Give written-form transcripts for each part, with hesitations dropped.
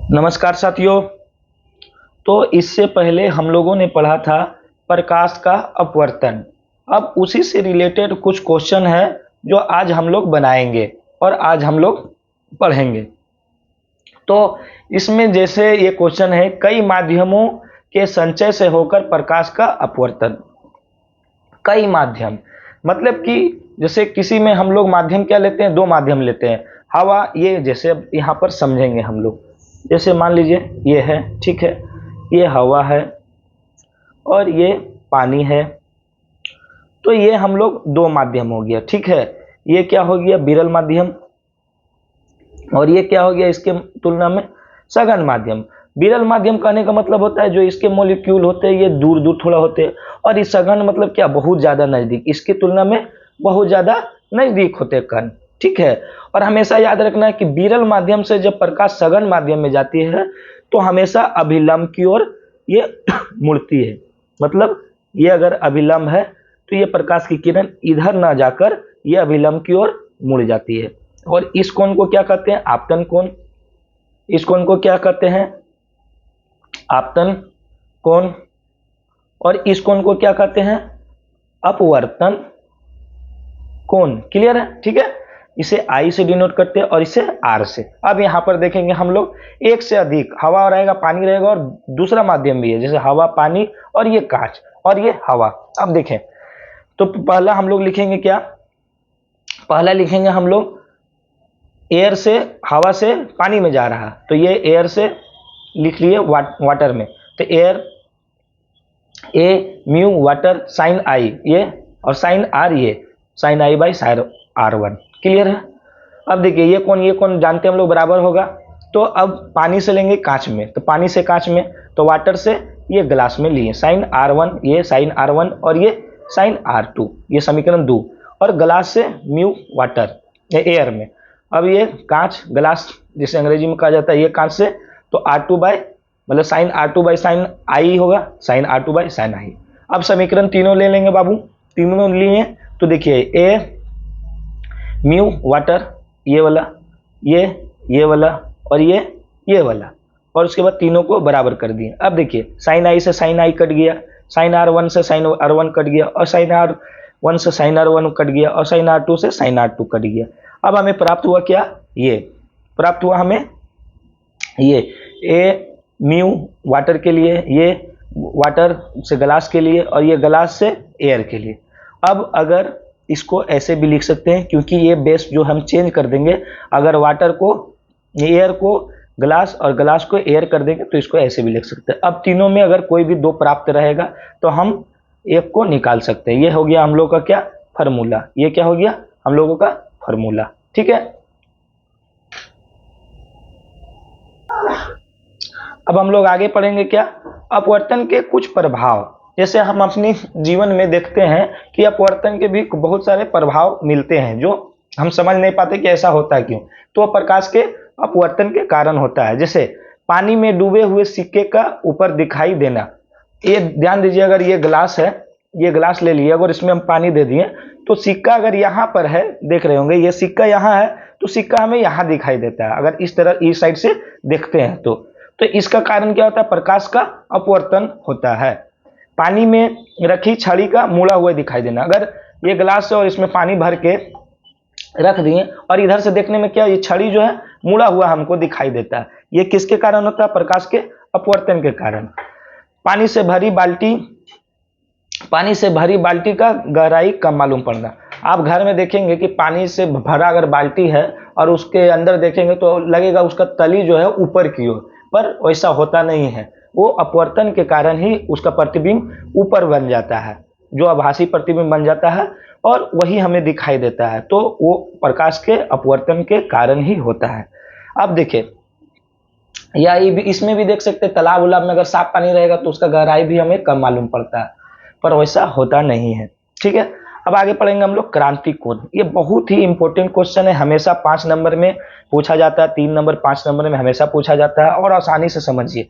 नमस्कार साथियों। तो इससे पहले हम लोगों ने पढ़ा था प्रकाश का अपवर्तन। अब उसी से रिलेटेड कुछ क्वेश्चन है जो आज हम लोग बनाएंगे और आज हम लोग पढ़ेंगे। तो इसमें जैसे ये क्वेश्चन है, कई माध्यमों के संचय से होकर प्रकाश का अपवर्तन। कई माध्यम मतलब कि जैसे किसी में हम लोग माध्यम क्या लेते हैं, दो माध्यम लेते हैं। हवा, ये जैसे अब यहाँ पर समझेंगे हम लोग। जैसे मान लीजिए ये है, ठीक है, ये हवा है और ये पानी है। तो ये हम लोग दो माध्यम हो गया, ठीक है। ये क्या हो गया, विरल माध्यम, और ये क्या हो गया इसके तुलना में सघन माध्यम। विरल माध्यम कहने का मतलब होता है जो इसके मॉलिक्यूल होते हैं ये दूर दूर थोड़ा होते हैं, और इस सघन मतलब क्या, बहुत ज्यादा नजदीक, इसकी तुलना में बहुत ज्यादा नजदीक होते हैं कण, ठीक है। और हमेशा याद रखना है कि विरल माध्यम से जब प्रकाश सघन माध्यम में जाती है तो हमेशा अभिलंब की ओर ये मुड़ती है। मतलब ये अगर अभिलंब है तो ये प्रकाश की किरण इधर ना जाकर ये अभिलंब की ओर मुड़ जाती है। और इस कोण को क्या कहते हैं, आपतन कोण। इस कोण को क्या कहते हैं, आपतन कोण। और इस कोण को क्या कहते हैं, अपवर्तन कोण। क्लियर है, ठीक है। इसे आई से डिनोट करते हैं और इसे आर से। अब यहां पर देखेंगे हम लोग एक से अधिक हवा रहेगा, पानी रहेगा और दूसरा माध्यम भी है, जैसे हवा, पानी और ये कांच और ये हवा। अब देखें तो पहला हम लोग लिखेंगे क्या, पहला लिखेंगे हम लोग एयर से, हवा से पानी में जा रहा, तो ये एयर से लिख लिए वाटर में। तो air a mu water sine i ये, और साइन आर ये sine i by sine r one. Clear है। अब देखिए ये कौन जानते हैं हम लोग, बराबर होगा। तो अब पानी से लेंगे कांच में, तो पानी से कांच में, तो वाटर से ये ग्लास में लिए, साइन आर वन ये साइन आर वन और ये साइन आर टू, ये समीकरण 2। और ग्लास से म्यू वाटर एयर में। अब ये कांच ग्लास जिसे अंग्रेजी में कहा जाता है, ये कांच से, तो आर टू बाय मतलब sine R two by sine I होगा, sine R two by sine I. अब समीकरण तीनों ले लेंगे बाबू, तीनों लिए। तो देखिए ए म्यू वाटर ये वाला, ये वाला और ये वाला, और उसके बाद तीनों को बराबर कर दिए। अब देखिए साइन आई से साइन आई कट गया, साइन आर वन से साइन आर वन कट गया, और साइन आर वन से साइन आर वन कट गया, और साइन आर टू से साइन आर टू कट गया। अब हमें प्राप्त हुआ क्या, ये प्राप्त हुआ हमें ये ए म्यू वाटर के लिए, ये वाटर से ग्लास के लिए, और ये ग्लास से एयर के लिए। अब अगर इसको ऐसे भी लिख सकते हैं, क्योंकि ये बेस जो हम चेंज कर देंगे, अगर वाटर को एयर को ग्लास और ग्लास को एयर कर देंगे तो इसको ऐसे भी लिख सकते हैं। अब तीनों में अगर कोई भी दो प्राप्त रहेगा तो हम एक को निकाल सकते हैं। ये हो गया हम लोग का क्या, फार्मूला। ये क्या हो गया हम लोगों का फार्मूला, ठीक है। अब हम लोग आगे पढ़ेंगे क्या, अपवर्तन के कुछ प्रभाव। जैसे हम अपने जीवन में देखते हैं कि अपवर्तन के भी बहुत सारे प्रभाव मिलते हैं जो हम समझ नहीं पाते कि ऐसा होता है क्यों। तो प्रकाश के अपवर्तन के कारण होता है। जैसे पानी में डूबे हुए सिक्के का ऊपर दिखाई देना। ये ध्यान दीजिए, अगर ये ग्लास है, ये ग्लास ले लिए, अगर इसमें हम पानी दे दिए तो सिक्का अगर यहाँ पर है, देख रहे होंगे ये सिक्का यहाँ है, तो सिक्का हमें यहाँ दिखाई देता है अगर इस तरह इस साइड से देखते हैं तो इसका कारण क्या होता है, प्रकाश का अपवर्तन होता है। पानी में रखी छड़ी का मुड़ा हुआ दिखाई देना। अगर ये ग्लास है और इसमें पानी भर के रख दिए और इधर से देखने में क्या, ये छड़ी जो है मुड़ा हुआ हमको दिखाई देता है। ये किसके कारण होता है, प्रकाश के अपवर्तन के कारण। पानी से भरी बाल्टी का गहराई कम मालूम पड़ना। आप घर में देखेंगे कि पानी से भरा अगर बाल्टी है और उसके अंदर देखेंगे तो लगेगा उसका तली जो है ऊपर की ओर, पर वैसा होता नहीं है। वो अपवर्तन के कारण ही उसका प्रतिबिंब ऊपर बन जाता है, जो आभासी प्रतिबिंब बन जाता है और वही हमें दिखाई देता है। तो वो प्रकाश के अपवर्तन के कारण ही होता है। अब देखिए, या इसमें भी देख सकते हैं, तालाब उलाब में अगर साफ पानी रहेगा तो उसका गहराई भी हमें कम मालूम पड़ता है, पर वैसा होता नहीं है, ठीक है। अब आगे पढ़ेंगे हम लोग क्रांति कोण। ये बहुत ही इंपॉर्टेंट क्वेश्चन है, हमेशा 5 नंबर में पूछा जाता है, 3 नंबर 5 नंबर में हमेशा पूछा जाता है। और आसानी से समझिए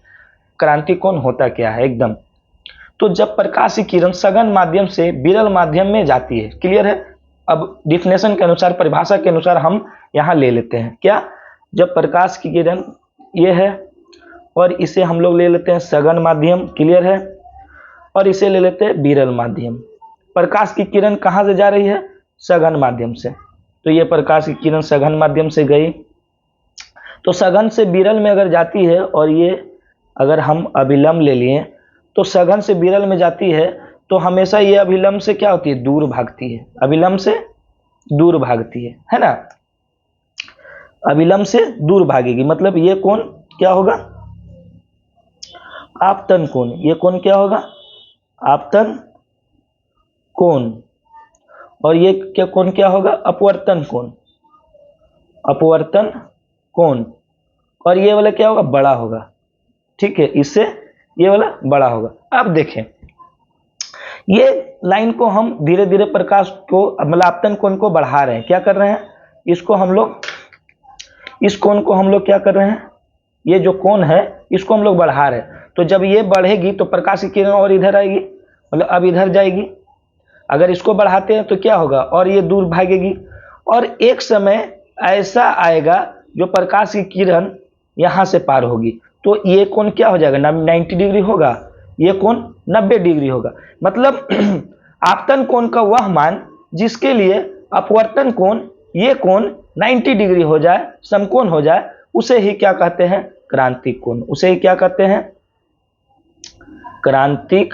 क्रांति कोण होता क्या है एकदम। तो जब प्रकाश की किरण सघन माध्यम से विरल माध्यम में जाती है, क्लियर है। अब डिफिनेशन के अनुसार, परिभाषा के अनुसार हम यहाँ ले लेते हैं क्या, जब प्रकाश की किरण ये है और इसे हम लोग ले लेते हैं सघन माध्यम, क्लियर है, और इसे ले लेते हैं विरल माध्यम। प्रकाश की किरण कहाँ से जा रही है? सघन माध्यम से। तो ये प्रकाश की किरण सघन माध्यम से गई, तो सघन से विरल में अगर जाती है, और ये अगर हम अभिलंब ले लिए तो सघन से विरल में जाती है, तो हमेशा ये अभिलंब से क्या होती है? दूर भागती है, अभिलंब से दूर भागती है ना। अभिलंब से दूर भागेगी, मतलब ये कोण क्या होगा? आपतन कोण। ये कोण क्या होगा? आपतन कोण। और ये क्या कोण क्या होगा? अपवर्तन कोण, अपवर्तन कोण। और ये वाला क्या होगा? बड़ा होगा, ठीक है, इससे ये वाला बड़ा होगा। अब देखें, ये लाइन को हम धीरे धीरे प्रकाश को, मतलब आपतन कोण को बढ़ा रहे हैं। क्या कर रहे हैं? इसको हम लोग, इस कोण को हम लोग क्या कर रहे हैं? ये जो कोण है इसको हम लोग बढ़ा रहे हैं। तो जब ये बढ़ेगी तो प्रकाश की किरण और इधर आएगी, मतलब अब इधर जाएगी। अगर इसको बढ़ाते हैं तो क्या होगा? और ये दूर भागेगी। और एक समय ऐसा आएगा जो प्रकाश की किरण यहां से पार होगी, तो ये कोण क्या हो जाएगा? 90 डिग्री होगा, ये कोण 90 डिग्री होगा। मतलब आपतन कोण का वह मान जिसके लिए अपवर्तन कोण, ये कोण 90 डिग्री हो जाए, समकोण हो जाए, उसे ही क्या कहते हैं? क्रांतिक कोण। उसे ही क्या कहते हैं? क्रांतिक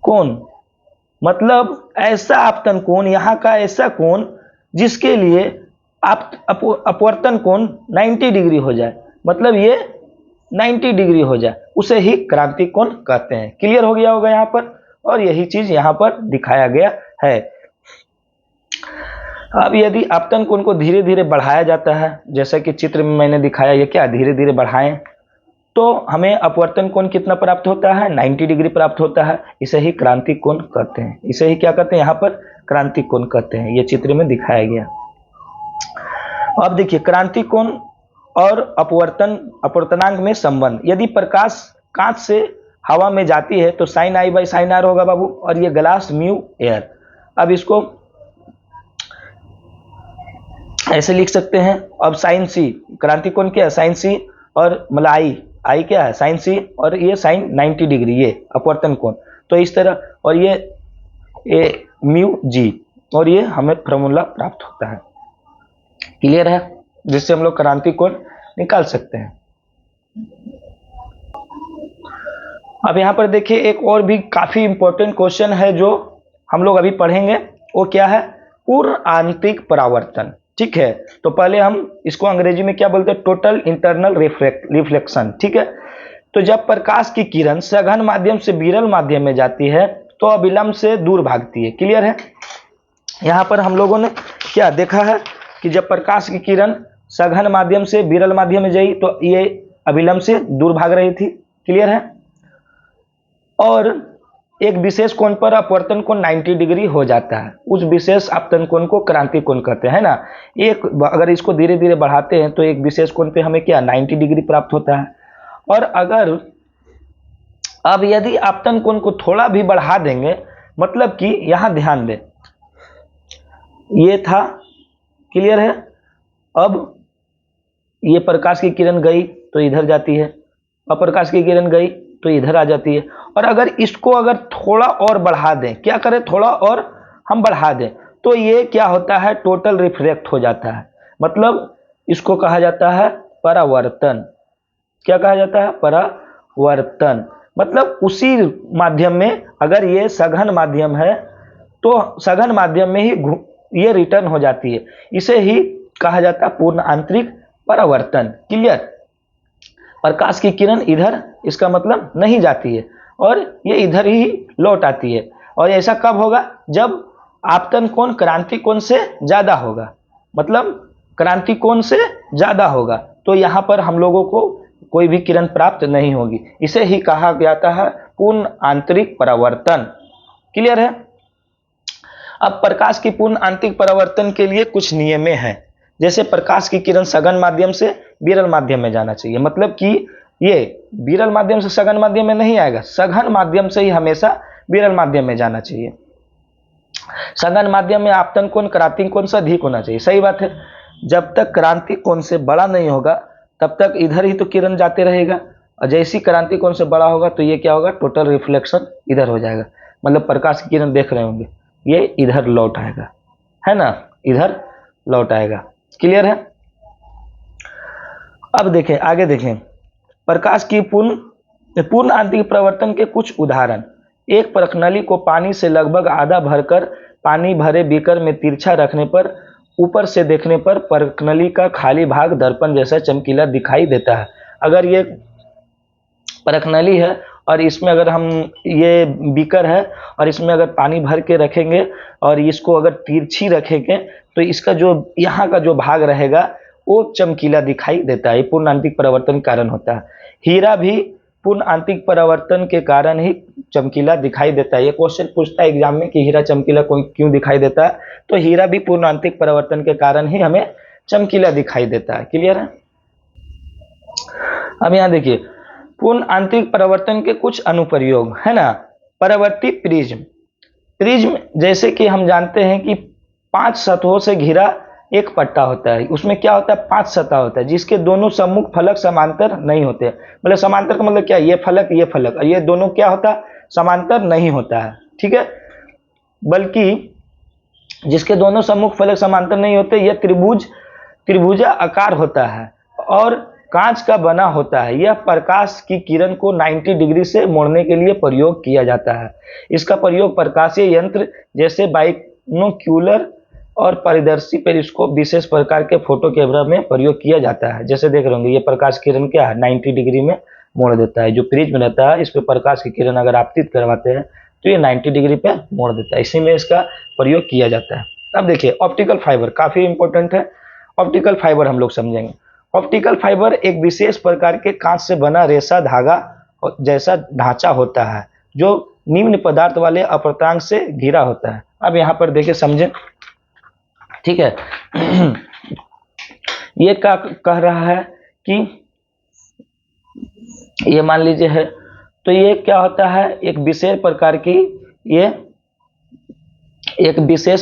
कोण। मतलब ऐसा आपतन कोण, यहां का ऐसा कोण जिसके लिए अपवर्तन कोण 90 डिग्री हो जाए, मतलब ये 90 डिग्री हो जाए, उसे ही क्रांतिक कोण कहते हैं। क्लियर हो गया होगा यहां पर, और यही चीज यहां पर दिखाया गया है। अब यदि आपतन कोण को धीरे धीरे बढ़ाया जाता है, जैसा कि चित्र में मैंने दिखाया, ये क्या धीरे धीरे बढ़ाएं, तो हमें अपवर्तन कोण कितना प्राप्त होता है? 90 डिग्री प्राप्त होता है। इसे ही क्रांतिक कोण कहते हैं। इसे ही क्या कहते हैं? यहाँ पर क्रांतिक कोण कहते हैं। ये चित्र में दिखाया गया। अब देखिए, क्रांतिक कोण और अपवर्तनांक में संबंध। यदि प्रकाश कांच से हवा में जाती है तो sine i by sine r होगा बाबू, और ये ग्लास म्यू एयर। अब इसको ऐसे लिख सकते हैं। अब साइन सी, क्रांतिक कोण क्या है? साइन सी, और मतलब आई क्या है? साइन सी, और ये साइन 90 डिग्री, ये अपवर्तन कोण। तो इस तरह, और ये म्यू जी, और ये हमें फॉर्मूला प्राप्त होता है। क्लियर है? जिससे हम लोग क्रांतिक कोण निकाल सकते हैं। अब यहां पर देखिए, एक और भी काफी इंपॉर्टेंट क्वेश्चन है जो हम लोग अभी पढ़ेंगे। वो क्या है? पूर्ण आंतरिक परावर्तन। ठीक है, तो पहले हम इसको अंग्रेजी में क्या बोलते हैं? Total internal reflection. ठीक है, तो जब प्रकाश की किरण सघन माध्यम से विरल माध्यम में जाती है तो अभिलंब से दूर भागती है। क्लियर है? यहां पर हम लोगों ने क्या देखा है कि जब प्रकाश की किरण सघन माध्यम से विरल माध्यम में गई तो ये अभिलंब से दूर भाग रही थी। क्लियर है? और एक विशेष कोण पर अपवर्तन कोण 90 डिग्री हो जाता है। उस विशेष आपतन कोण को क्रांतिक कोण कहते हैं ना। एक अगर इसको धीरे धीरे बढ़ाते हैं तो एक विशेष कोण पे हमें क्या 90 डिग्री प्राप्त होता है। और अगर अब यदि आपतन कोण को थोड़ा भी बढ़ा देंगे, मतलब कि यहां ध्यान दें, ये था, क्लियर है? अब ये प्रकाश की किरण गई तो इधर जाती है, अप्रकाश की किरण गई तो इधर आ जाती है। और अगर इसको अगर थोड़ा और बढ़ा दें, क्या करें? थोड़ा और हम बढ़ा दें, तो ये क्या होता है? टोटल रिफ्लेक्ट हो जाता है। मतलब इसको कहा जाता है परावर्तन। क्या कहा जाता है? परावर्तन। मतलब उसी माध्यम में, अगर ये सघन माध्यम है तो सघन माध्यम में ही ये रिटर्न हो जाती है। इसे ही कहा जाता है पूर्ण आंतरिक परावर्तन। क्लियर? प्रकाश की किरण इधर, इसका मतलब नहीं जाती है, और ये इधर ही लौट आती है। और ऐसा कब होगा? जब आपतन कोण क्रांतिक कोण से ज्यादा होगा, मतलब क्रांतिक कोण से ज्यादा होगा, तो यहां पर हम लोगों को कोई भी किरण प्राप्त नहीं होगी। इसे ही कहा जाता है पूर्ण आंतरिक परावर्तन। क्लियर है? अब प्रकाश की पूर्ण आंतरिक परावर्तन के लिए कुछ नियमें हैं। जैसे प्रकाश की किरण सघन माध्यम से विरल माध्यम में जाना चाहिए, मतलब कि ये विरल माध्यम से सघन माध्यम में नहीं आएगा, सघन माध्यम से ही हमेशा विरल माध्यम में जाना चाहिए। सघन माध्यम में आपतन कोण क्रांतिक कोण से अधिक होना चाहिए। सही बात है। जब तक क्रांतिक कोण से बड़ा नहीं होगा तब तक इधर ही तो किरण जाते रहेगा, और जैसी क्रांति कोण से बड़ा होगा तो ये क्या होगा, टोटल रिफ्लेक्शन इधर हो जाएगा, मतलब प्रकाश की किरण देख रहे होंगे ये इधर लौट आएगा, है ना, इधर लौट आएगा। क्लियर है? अब देखें, आगे देखें, प्रकाश की पूर्ण आंतरिक प्रवर्तन के कुछ उदाहरण। एक परखनली को पानी से लगभग आधा भरकर पानी भरे बीकर में तिरछा रखने पर ऊपर से देखने पर परखनली का खाली भाग दर्पण जैसा चमकीला दिखाई देता है। अगर ये परखनली है और इसमें अगर हम, ये बीकर है और इसमें अगर पानी भर के रखेंगे और इसको अगर तिरछी रखेंगे तो इसका जो यहाँ का जो भाग रहेगा वो चमकीला दिखाई देता है। पूर्ण आंतरिक परावर्तन के कारण होता है। हीरा भी पूर्ण आंतरिक परावर्तन के कारण ही चमकीला दिखाई देता है। ये क्वेश्चन पूछता है एग्जाम में कि हीरा चमकीला क्यों दिखाई देता है, तो हीरा भी पूर्ण आंतरिक परावर्तन के कारण ही हमें चमकीला दिखाई देता है। क्लियर है? अब यहाँ देखिए, पूर्ण आंतरिक परावर्तन के कुछ अनुप्रयोग है ना। परावर्ती प्रिज्म। प्रिज्म जैसे कि हम जानते हैं कि 5 सतहों से घिरा एक पट्टा होता है। उसमें क्या होता है, 5 सतह होता है जिसके दोनों सम्मुख फलक समांतर नहीं होते। मतलब समांतर का मतलब क्या, ये फलक और ये दोनों क्या होता है, समांतर नहीं होता है। ठीक है, बल्कि जिसके दोनों सम्मुख फलक समांतर नहीं होते, यह त्रिभुजा आकार होता है और कांच का बना होता है। यह प्रकाश की किरण को 90 डिग्री से मोड़ने के लिए प्रयोग किया जाता है। इसका प्रयोग प्रकाशीय यंत्र जैसे बाइनोक्यूलर और परिदर्शी पेरिस्कोप विशेष प्रकार के फोटो कैमरा में प्रयोग किया जाता है। जैसे देख रहे होंगे, ये प्रकाश किरण क्या है, 90 डिग्री में मोड़ देता है। जो प्रिज्म रहता है इस पे प्रकाश की किरण अगर आपतित करवाते हैं तो ये 90 डिग्री पे मोड़ देता है। इसी में इसका प्रयोग किया जाता है। अब देखिए, ऑप्टिकल फाइबर काफी इंपॉर्टेंट है। ऑप्टिकल फाइबर हम लोग समझेंगे। ऑप्टिकल फाइबर एक विशेष प्रकार के कांच से बना रेशा धागा जैसा ढांचा होता है जो निम्न पदार्थ वाले अपवर्तनांक से घिरा होता है। अब यहाँ पर देखिए, समझें। ठीक है, ये क्या कह रहा है कि ये मान लीजिए है, तो ये क्या होता है, एक विशेष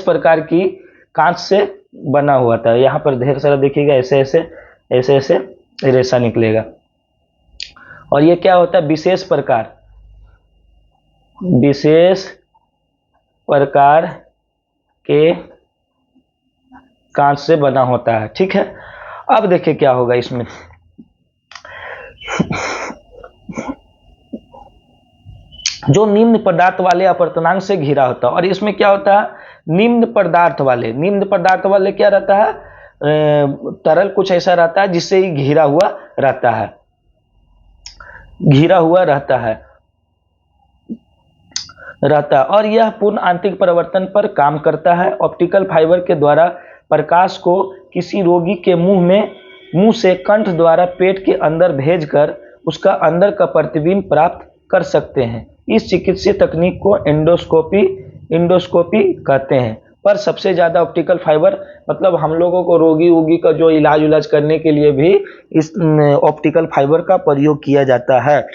प्रकार की कांच से बना हुआ था। यहाँ पर ढेर सारा देखिएगा, ऐसे ऐसे रेशा निकलेगा और ये क्या होता है, विशेष प्रकार के कांच से बना होता है। ठीक है, अब देखिए क्या होगा इसमें। जो निम्न पदार्थ वाले अपवर्तनांक से घिरा होता है, और इसमें क्या होता है, निम्न पदार्थ वाले क्या रहता है, तरल कुछ ऐसा रहता है जिससे ही घिरा हुआ रहता है और यह पूर्ण आंतरिक परिवर्तन पर काम करता है। ऑप्टिकल फाइबर के द्वारा प्रकाश को किसी रोगी के मुंह से कंठ द्वारा पेट के अंदर भेजकर उसका अंदर का प्रतिबिंब प्राप्त कर सकते हैं। इस चिकित्सीय तकनीक को एंडोस्कोपी कहते हैं। पर सबसे ज्यादा ऑप्टिकल फाइबर, मतलब हम लोगों को रोगी का जो इलाज करने के लिए भी इस ऑप्टिकल फाइबर का प्रयोग किया जाता है,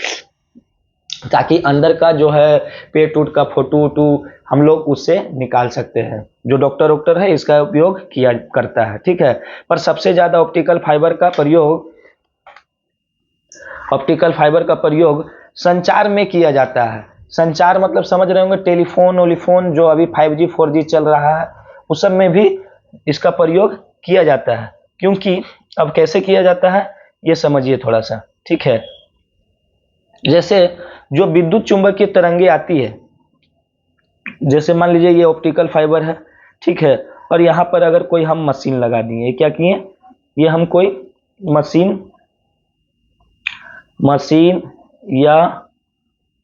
ताकि अंदर का जो है पेट उट का फोटो हम लोग उससे निकाल सकते हैं। जो डॉक्टर है इसका उपयोग किया करता है। ठीक है, पर सबसे ज्यादा ऑप्टिकल फाइबर का प्रयोग संचार में किया जाता है। संचार मतलब समझ रहे होंगे, टेलीफोन जो अभी 5G 4G चल रहा है उस सब में भी इसका प्रयोग किया जाता है। क्योंकि अब कैसे किया जाता है ये समझिए थोड़ा सा। ठीक है, जैसे जो विद्युत चुंबकीय तरंगे आती है, जैसे मान लीजिए ये ऑप्टिकल फाइबर है, ठीक है, और यहाँ पर अगर कोई हम मशीन लगा दिए, क्या किए, ये हम कोई मशीन या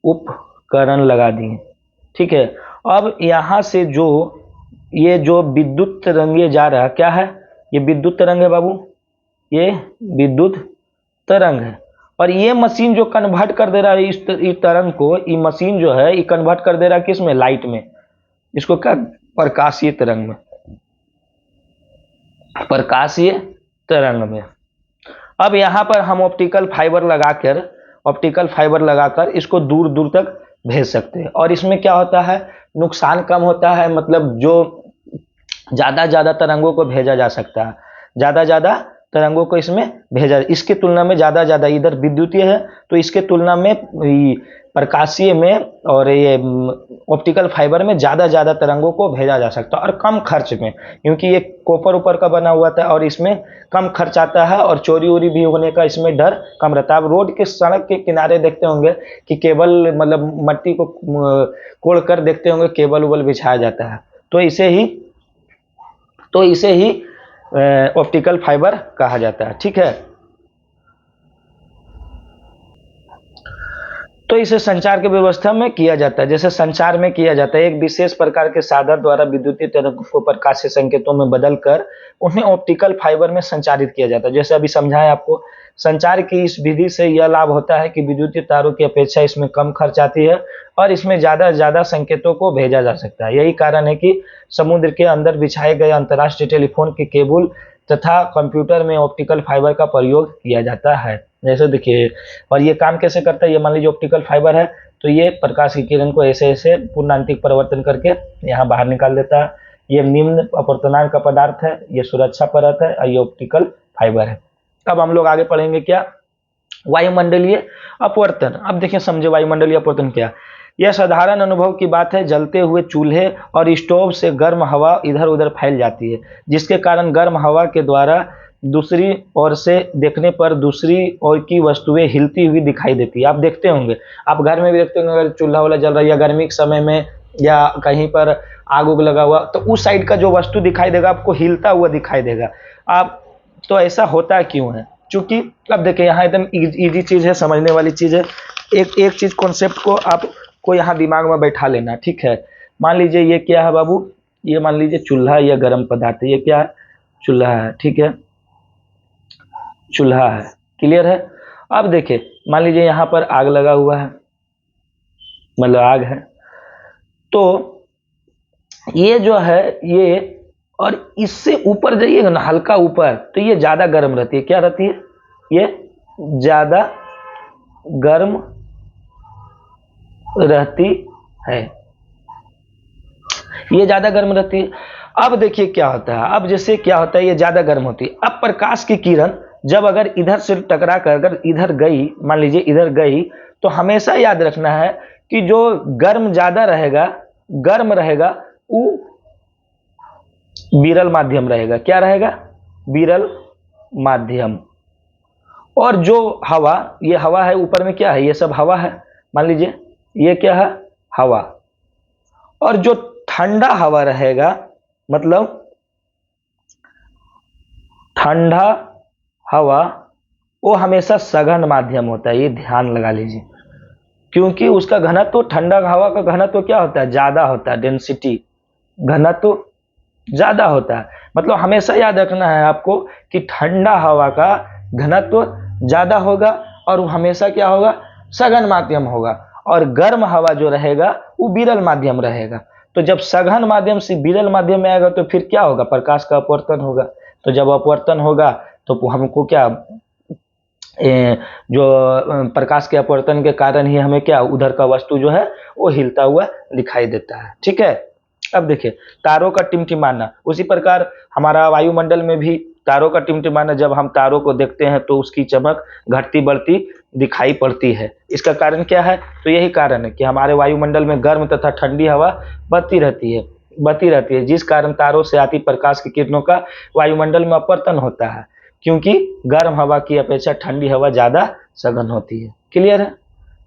उपकरण लगा दिए। ठीक है, अब यहाँ से ये जो विद्युत तरंगे जा रहा है, क्या है, ये विद्युत तरंग है बाबू, ये विद्युत तरंग है। और ये मशीन जो कन्वर्ट कर दे रहा है इस तरंग को, ये मशीन जो है ये कन्वर्ट कर दे रहा है किस में, लाइट में। इसको क्या, प्रकाशीय तरंग में। अब यहाँ पर हम ऑप्टिकल फाइबर लगाकर इसको दूर दूर तक भेज सकते हैं। और इसमें क्या होता है, नुकसान कम होता है, मतलब जो ज्यादा तरंगों को भेजा जा सकता है, ज्यादा तरंगों को इसमें भेजा, इसकी तुलना में ज़्यादा इधर विद्युतीय है तो इसके तुलना में प्रकाशीय में और ये ऑप्टिकल फाइबर में ज़्यादा तरंगों को भेजा जा सकता है और कम खर्च में, क्योंकि ये कॉपर ऊपर का बना हुआ था और इसमें कम खर्च आता है और चोरी वोरी भी होने का इसमें डर कम रहता है। अब रोड के सड़क के किनारे देखते होंगे कि केबल मतलब मट्टी को कोड़ कर देखते होंगे केबल उबल बिछाया जाता है, तो इसे ही ऑप्टिकल फाइबर कहा जाता है। ठीक है, तो इसे संचार की व्यवस्था में किया जाता है। जैसे संचार में किया जाता है, एक विशेष प्रकार के साधन द्वारा विद्युतीय तरंगों को प्रकाशीय संकेतों में बदलकर उन्हें ऑप्टिकल फाइबर में संचारित किया जाता है। जैसे अभी समझाया आपको, संचार की इस विधि से यह लाभ होता है कि विद्युतीय तारों की अपेक्षा इसमें कम खर्च आती है और इसमें ज्यादा संकेतों को भेजा जा सकता है। यही कारण है कि समुद्र के अंदर बिछाए गए अंतर्राष्ट्रीय टेलीफोन के केबल तथा कंप्यूटर में ऑप्टिकल फाइबर का प्रयोग किया जाता है। जैसे देखिए, और ये काम कैसे करता है, ये मान लीजिए ऑप्टिकल फाइबर है तो ये प्रकाश की किरण को ऐसे पूर्णांतिक परिवर्तन करके यहाँ बाहर निकाल देता है। ये निम्न अपवर्तनांक का पदार्थ है, ये सुरक्षा परत है और ये ऑप्टिकल फाइबर है। अब हम लोग आगे पढ़ेंगे क्या, वायुमंडलीय अपवर्तन। अब देखिए समझे वायुमंडलीय अपवर्तन क्या। यह साधारण अनुभव की बात है, जलते हुए चूल्हे और स्टोव से गर्म हवा इधर उधर फैल जाती है, जिसके कारण गर्म हवा के द्वारा दूसरी ओर से देखने पर दूसरी ओर की वस्तुएं हिलती हुई दिखाई देती है। आप देखते होंगे, आप घर में भी देखते होंगे, अगर चूल्हा वाला जल रहा है या गर्मी के समय में या कहीं पर आग उग लगा हुआ, तो उस साइड का जो वस्तु दिखाई देगा आपको हिलता हुआ दिखाई देगा। आप तो ऐसा होता क्यों है, चूंकि अब देखिए यहाँ एकदम इजी चीज है, समझने वाली चीज है। एक चीज कॉन्सेप्ट को आपको यहाँ दिमाग में बैठा लेना। ठीक है, मान लीजिए ये क्या है बाबू, ये मान लीजिए चूल्हा या गर्म पदार्थ, ये क्या है, चूल्हा है। ठीक है, चूल्हा है, क्लियर है। अब देखिए मान लीजिए यहाँ पर आग लगा हुआ है, मतलब आग है, तो ये जो है ये, और इससे ऊपर जाइएगा ना हल्का ऊपर, तो ये ज्यादा गर्म रहती है। क्या रहती है, ये ज्यादा गर्म रहती है, ये ज्यादा गर्म रहती है। अब देखिए क्या होता है, अब जैसे क्या होता है, ये ज्यादा गर्म होती है। अब प्रकाश की किरण जब अगर इधर से टकरा कर अगर इधर गई, मान लीजिए इधर गई, तो हमेशा याद रखना है कि जो गर्म ज्यादा रहेगा, गर्म रहेगा, वो विरल माध्यम रहेगा। क्या रहेगा, विरल माध्यम। और जो हवा, ये हवा है, ऊपर में क्या है, ये सब हवा है, मान लीजिए ये क्या है, हवा। और जो ठंडा हवा रहेगा, मतलब ठंडा हवा, वो हमेशा सघन माध्यम होता है। ये ध्यान लगा लीजिए, क्योंकि उसका घनत्व तो, ठंडा हवा का घनत्व तो क्या होता है, ज्यादा होता है, डेंसिटी, घनत्व तो ज्यादा होता है। मतलब हमेशा याद रखना है आपको कि ठंडा हवा का घनत्व तो ज्यादा होगा और वो हमेशा क्या होगा, सघन माध्यम होगा। और गर्म हवा जो रहेगा वो विरल माध्यम रहेगा। तो जब सघन माध्यम से विरल माध्यम में आएगा तो फिर क्या होगा, प्रकाश का अपवर्तन होगा। तो जब अपवर्तन होगा तो हमको क्या, जो प्रकाश के अपवर्तन के कारण ही हमें क्या, उधर का वस्तु जो है वो हिलता हुआ दिखाई देता है। ठीक है, अब देखिए तारों का टिमटिमाना, उसी प्रकार हमारा वायुमंडल में भी तारों का टिमटिमाना, जब हम तारों को देखते हैं तो उसकी चमक घटती बढ़ती दिखाई पड़ती है। इसका कारण क्या है, तो यही कारण है कि हमारे वायुमंडल में गर्म तथा ठंडी हवा बहती रहती है, जिस कारण तारों से आती प्रकाश की किरणों का वायुमंडल में अपवर्तन होता है, क्योंकि गर्म हवा की अपेक्षा ठंडी हवा ज्यादा सघन होती है। क्लियर है,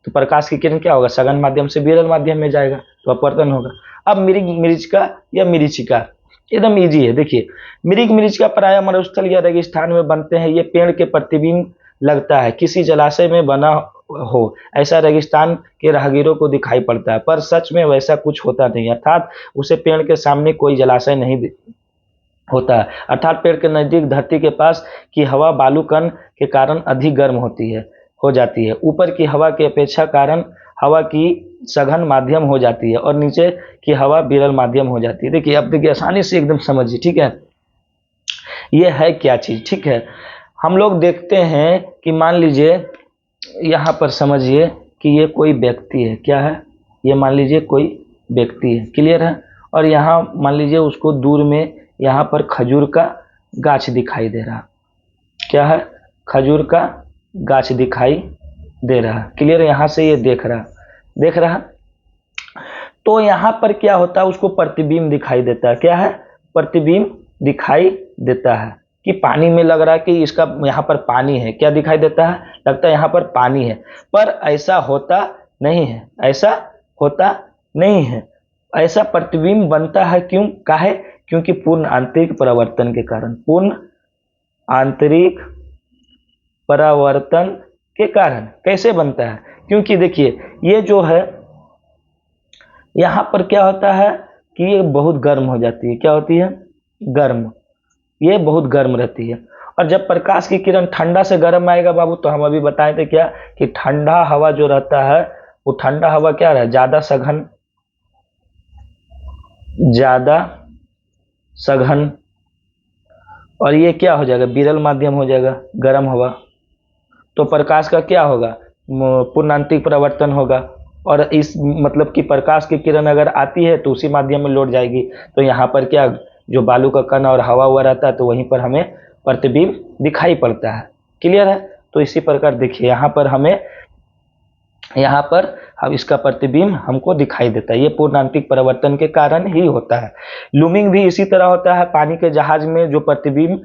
तो प्रकाश की किरण क्या होगा, सघन माध्यम से विरल माध्यम में जाएगा तो अपवर्तन होगा। अब मृग मरीचिका या मरीचिका एकदम इजी है। देखिए मृग मरीचिका प्रायः मरुस्थल या रेगिस्तान में बनते हैं। ये पेड़ के प्रतिबिंब लगता है किसी जलाशय में बना हो, ऐसा रेगिस्तान के राहगीरों को दिखाई पड़ता है, पर सच में वैसा कुछ होता नहीं, अर्थात उसे पेड़ के सामने कोई जलाशय नहीं होता है, अर्थात पेड़ के नजदीक धरती के पास की हवा बालू कण के कारण अधिक गर्म हो जाती है। ऊपर की हवा की अपेक्षा कारण हवा की सघन माध्यम हो जाती है और नीचे की हवा विरल माध्यम हो जाती है। देखिए अब देखिए आसानी से एकदम समझिए। ठीक है, ये है क्या चीज। ठीक है, हम लोग देखते हैं कि मान लीजिए यहाँ पर समझिए कि ये कोई व्यक्ति है। क्या है, ये मान लीजिए कोई व्यक्ति है, क्लियर है। और यहाँ मान लीजिए उसको दूर में यहाँ पर खजूर का गाछ दिखाई दे रहा, क्या है, खजूर का गाछ दिखाई दे रहा। क्लियर है, यहां से ये देख रहा। तो यहां पर क्या होता है, उसको प्रतिबिंब दिखाई देता है। क्या है, प्रतिबिंब दिखाई देता है कि पानी में लग रहा है कि इसका यहाँ पर पानी है। क्या दिखाई देता है, लगता है यहाँ पर पानी है, पर ऐसा होता नहीं है, ऐसा होता नहीं है। ऐसा प्रतिबिंब बनता है क्यों, काहे, क्योंकि पूर्ण आंतरिक परावर्तन के कारण, पूर्ण आंतरिक परावर्तन के कारण। कैसे बनता है, क्योंकि देखिए ये जो है यहाँ पर क्या होता है कि ये बहुत गर्म हो जाती है। क्या होती है, गर्म, ये बहुत गर्म रहती है। और जब प्रकाश की किरण ठंडा से गर्म आएगा बाबू, तो हम अभी बताए थे क्या कि ठंडा हवा जो रहता है, वो ठंडा हवा क्या रहा, ज्यादा सघन, ज्यादा सघन, और ये क्या हो जाएगा, विरल माध्यम हो जाएगा, गर्म हवा। तो प्रकाश का क्या होगा, पूर्णांतिक परावर्तन होगा। और इस मतलब कि प्रकाश की किरण अगर आती है तो उसी माध्यम में लौट जाएगी। तो यहाँ पर क्या, जो बालू का कण और हवा हुआ रहता है, तो वहीं पर हमें प्रतिबिंब दिखाई पड़ता है। क्लियर है। तो इसी प्रकार देखिए यहाँ पर अब इसका प्रतिबिंब हमको दिखाई देता है। ये पूर्णांतिक परावर्तन के कारण ही होता है। लूमिंग भी इसी तरह होता है। पानी के जहाज में जो प्रतिबिंब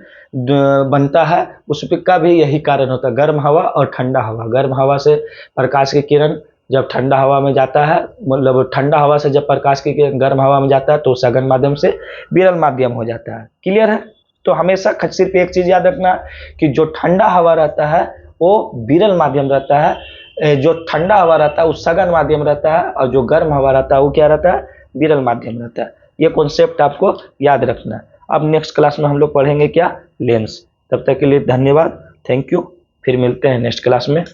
बनता है, उसका भी यही कारण होता है, गर्म हवा और ठंडा हवा। गर्म हवा से प्रकाश की किरण जब ठंडा हवा में जाता है, मतलब ठंडा हवा से जब प्रकाश की किरण गर्म हवा में जाता है, तो सघन माध्यम से विरल माध्यम हो जाता है। क्लियर है। तो हमेशा सिर्फ एक चीज याद रखना कि जो ठंडा हवा रहता है वो विरल माध्यम रहता है, जो ठंडा हवा रहता है वो सघन माध्यम रहता है, और जो गर्म हवा रहता है वो क्या रहता है, विरल माध्यम रहता है। ये कॉन्सेप्ट आपको याद रखना है। अब नेक्स्ट क्लास में हम लोग पढ़ेंगे क्या, लेंस। तब तक के लिए धन्यवाद, थैंक यू। फिर मिलते हैं नेक्स्ट क्लास में।